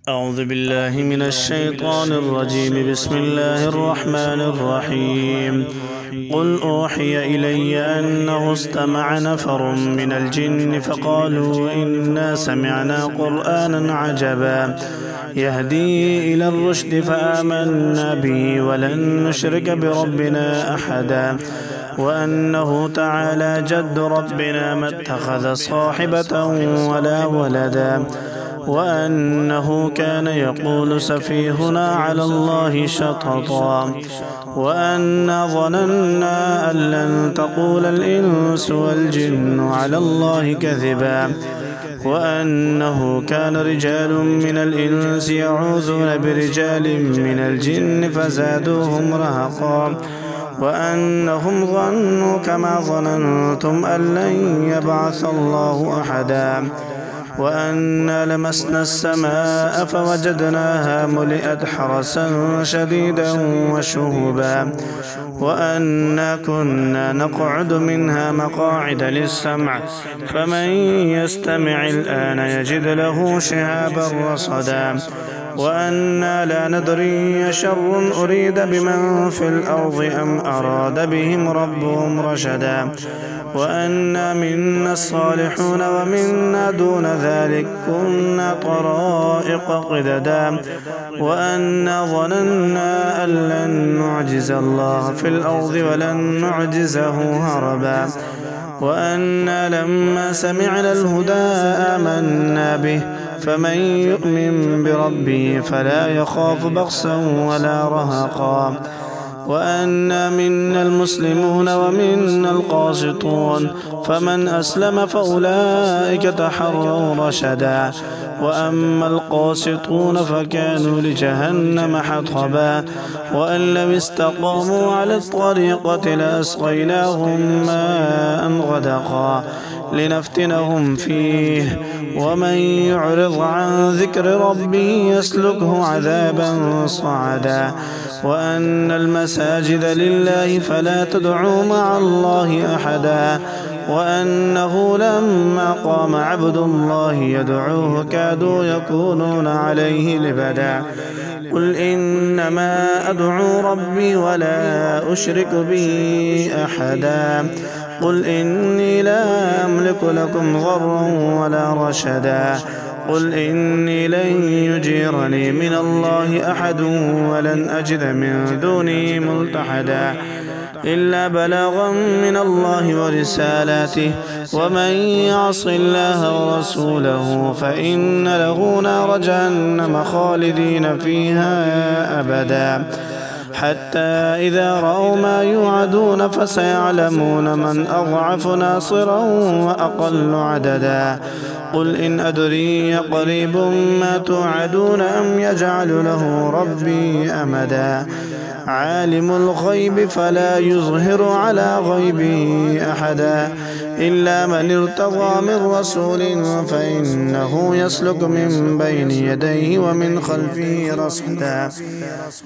أعوذ بالله من الشيطان الرجيم. بسم الله الرحمن الرحيم. قل أوحي إلي أنه استمع نفر من الجن فقالوا إنا سمعنا قرآنا عجبا يهدي إلى الرشد فآمنا به ولن نشرك بربنا أحدا وأنه تعالى جد ربنا ما اتخذ صاحبة ولا ولدا وأنه كان يقول سفيهنا على الله شططا وأنا ظننا أن لن تقول الإنس والجن على الله كذبا وأنه كان رجال من الإنس يعوذون برجال من الجن فزادوهم رهقا وأنهم ظنوا كما ظننتم أن لن يبعث الله أحدا وأنا لمسنا السماء فوجدناها ملئت حرسا شديدا وشهبا وأنا كنا نقعد منها مقاعد للسمع فمن يستمع الآن يجد له شهابا رصدا وأنا لا ندري شر أريد بمن في الأرض أم أراد بهم ربهم رشدا وأنا منا الصالحون ومنا دون ذلك كنا طرائق قددا وأنا ظننا أن لن نعجز الله في الأرض ولن نعجزه هربا وأنا لما سمعنا الهدى آمنا به فمن يؤمن بربه فلا يخاف بخسا ولا رهقا وأنا منا المسلمون ومنا القاسطون فمن أسلم فأولئك تحروا رشدا وأما القاسطون فكانوا لجهنم حطبا وأن لو استقاموا على الطريقة لأسقيناهم ماء غدقا لنفتنهم فيه ومن يعرض عن ذكر ربه يسلكه عذابا صعدا وأن المساجد لله فلا تدعوا مع الله أحدا وأنه لما قام عبد الله يدعوه كادوا يكونون عليه لبدا قل إنما أدعو ربي ولا أشرك به أحدا قل إني لا أملك لكم ضرا ولا رشدا قل إني لن يجيرني من الله أحد ولن أجد من دونه ملتحدا إلا بلاغا من الله ورسالاته ومن يعص الله ورسوله فإن له نار جهنم خالدين فيها أبدا حتى إذا رأوا ما يوعدون فسيعلمون من أضعف ناصرا وأقل عددا قل إن أدري قريب ما توعدون أم يجعل له ربي أمدا عالم الغيب فلا يظهر على غيبه أحدا إلا من ارتضى من رسول فإنه يسلك من بين يديه ومن خلفه رصدا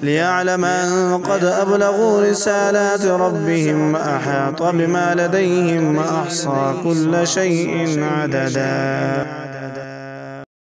ليعلم أن قد أبلغوا رسالات ربهم وأحاط بما لديهم وأحصى كل شيء عددا.